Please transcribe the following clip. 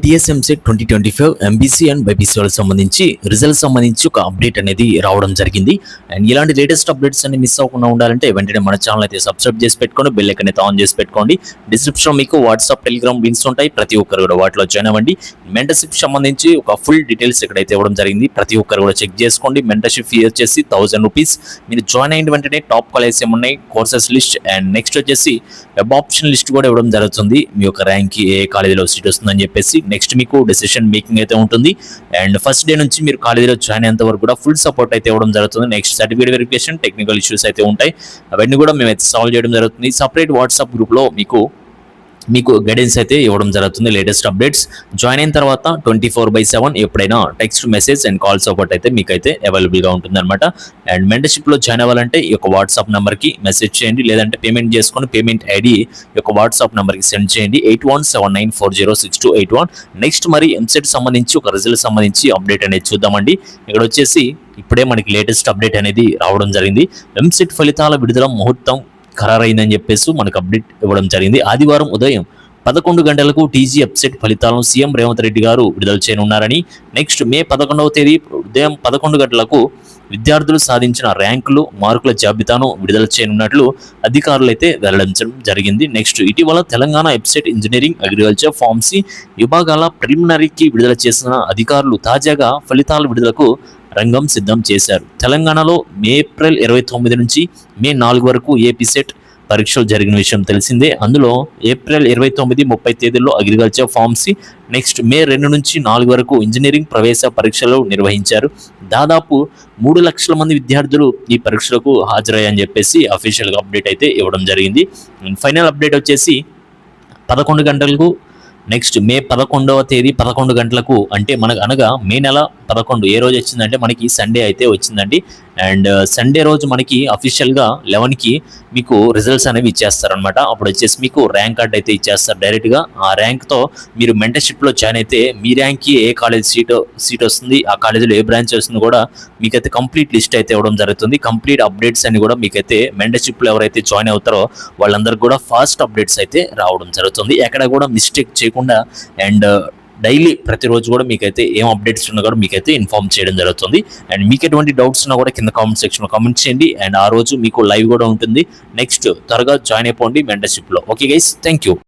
TS EAMCET 2025 MBC and BiPC వాళ్ళకి సంబంధించి result సంబంధించి ఒక అప్డేట్ అనేది రావడం జరిగింది. అండ్ ఇలాంటి లేటెస్ట్ అప్డేట్స్ అన్ని మిస్ అవ్వకుండా ఉండాలంటే వెంటనే మన ఛానల్ అయితే సబ్స్క్రైబ్ చేసి పెట్టుకోండి, బెల్ ఐకాన్ అయితే ఆన్ చేసి పెట్టుకోండి. డిస్క్రిప్షన్ మీకు వాట్సాప్, టెలిగ్రామ్ లింక్స్ ఉంటాయి. ప్రతి ఒక్కరు కూడా వాటిలో జాయిన్ అవ్వండి. మెంటర్షిప్ సంబంధించి ఒక ఫుల్ డీటెయిల్స్ ఇక్కడైతే ఇవ్వడం జరిగింది. ప్రతి ఒక్కరు కూడా చెక్ చేసుకోండి. మెంటర్షిప్ ఫీ వచ్చేసి 1000 రూపీస్. మీరు జాయిన్ అయిన వెంటనే టాప్ కాలేజెస్ ఏమున్నాయి, కోర్సెస్ లిస్ట్ అండ్ నెక్స్ట్ వచ్చేసి వెబ్ ఆప్షన్ లిస్ట్ కూడా ఇవ్వడం జరుగుతుంది. మీ యొక్క ర్యాంక్ ఏ కాలేజీలో సీట్ వస్తుందని చెప్పేసి నెక్స్ట్ మీకు డెసిషన్ మేకింగ్ అయితే ఉంటుంది. అండ్ ఫస్ట్ డే నుంచి మీరు కాలేజీలో జాయిన్ అయ్యేంత వరకు కూడా ఫుల్ సపోర్ట్ అయితే ఇవ్వడం జరుగుతుంది. Next certificate verification, technical issues అయితే ఉంటాయి. అవన్నీ కూడా మేమైతే సాల్వ్ చేయడం జరుగుతుంది. సపరేట్ వాట్సాప్ గ్రూప్లో మీకు గైడెన్స్ అయితే ఇవ్వడం జరుగుతుంది. లేటెస్ట్ అప్డేట్స్ జాయిన్ అయిన తర్వాత 24/7 ఎప్పుడైనా text, message and call support అయితే మీకైతే అవైలబుల్గా ఉంటుంది అనమాట. అండ్ మెంటర్షిప్లో జాయిన్ అవ్వాలంటే ఈ యొక్క వాట్సాప్ నెంబర్కి మెసేజ్ చేయండి, లేదంటే పేమెంట్ చేసుకొని పేమెంట్ ఐడి ఈ యొక్క వాట్సాప్ నెంబర్కి సెండ్ చేయండి 8179406281. నెక్స్ట్ మరి ఎంసెట్ సంబంధించి ఒక రిజల్ట్ సంబంధించి అప్డేట్ అనేది చూద్దామండి. ఇక్కడ వచ్చేసి ఇప్పుడే మనకి లేటెస్ట్ అప్డేట్ అనేది రావడం జరిగింది. ఎంసెట్ ఫలితాల విడుదల ముహూర్తం ఖరారైందని చెప్పేసి మనకు అప్డేట్ ఇవ్వడం జరిగింది. ఆదివారం ఉదయం 11 గంటలకు టీజీ వెబ్సైట్ ఫలితాలను సీఎం రేవంత్ రెడ్డి గారు విడుదల చేయనున్నారని, నెక్స్ట్ మే 11వ తేదీ ఉదయం 11 గంటలకు విద్యార్థులు సాధించిన ర్యాంకులు, మార్కుల జాబితాను విడుదల చేయనున్నట్లు అధికారులు అయితే వెల్లడించడం జరిగింది. నెక్స్ట్ ఇటీవల Telangana website engineering, agriculture, pharmacy విభాగాల ప్రిలిమినరీకి విడుదల చేసిన అధికారులు తాజాగా ఫలితాల విడుదలకు రంగం సిద్ధం చేశారు. తెలంగాణలో ఏప్రిల్ 29 నుంచి మే 4 వరకు ఏపీ సెట్ పరీక్షలు జరిగిన విషయం తెలిసిందే. అందులో ఏప్రిల్ 29, 30 తేదీల్లో అగ్రికల్చర్, ఫార్మసీ, నెక్స్ట్ మే 2 నుంచి 4 వరకు ఇంజనీరింగ్ ప్రవేశ పరీక్షలు నిర్వహించారు. దాదాపు 3 లక్షల మంది విద్యార్థులు ఈ పరీక్షలకు హాజరయ్యాయని చెప్పేసి అఫీషియల్గా అప్డేట్ అయితే ఇవ్వడం జరిగింది. ఫైనల్ అప్డేట్ వచ్చేసి 11 గంటలకు నెక్స్ట్ మే 11వ తేదీ 11 గంటలకు, అంటే మనకు అనగా మే నెల 11 ఏ రోజు వచ్చిందంటే మనకి సండే అయితే వచ్చిందండి. అండ్ సండే రోజు మనకి అఫీషియల్గా 11కి మీకు రిజల్ట్స్ అనేవి ఇచ్చేస్తారనమాట. అప్పుడు వచ్చేసి మీకు ర్యాంక్ కార్డ్ అయితే ఇచ్చేస్తారు డైరెక్ట్గా. ఆ ర్యాంక్తో మీరు మెంటర్షిప్లో జాయిన్ అయితే మీ ర్యాంక్కి ఏ కాలేజ్ సీట్ వస్తుంది, ఆ కాలేజీలో ఏ బ్రాంచ్ వస్తుంది కూడా మీకైతే కంప్లీట్ లిస్ట్ అయితే ఇవ్వడం జరుగుతుంది. కంప్లీట్ అప్డేట్స్ అని కూడా మీకైతే మెంటర్షిప్లో ఎవరైతే జాయిన్ అవుతారో వాళ్ళందరికీ కూడా ఫాస్ట్ అప్డేట్స్ అయితే రావడం జరుగుతుంది. ఎక్కడ కూడా మిస్టేక్ చేయకుండా అండ్ డైలీ ప్రతిరోజు కూడా మీకైతే ఏం అప్డేట్స్ ఉన్నా కూడా మీకైతే ఇన్ఫార్మ్ చేయడం జరుగుతుంది. అండ్ మీకు ఎటువంటి డౌట్స్ ఉన్నా కూడా కింద కామెంట్ సెక్షన్లో కామెంట్ చేయండి. అండ్ ఆ రోజు మీకు లైవ్ కూడా ఉంటుంది. నెక్స్ట్ త్వరగా జాయిన్ అయిపోండి మెంటర్షిప్లో. Okay guys, thank you.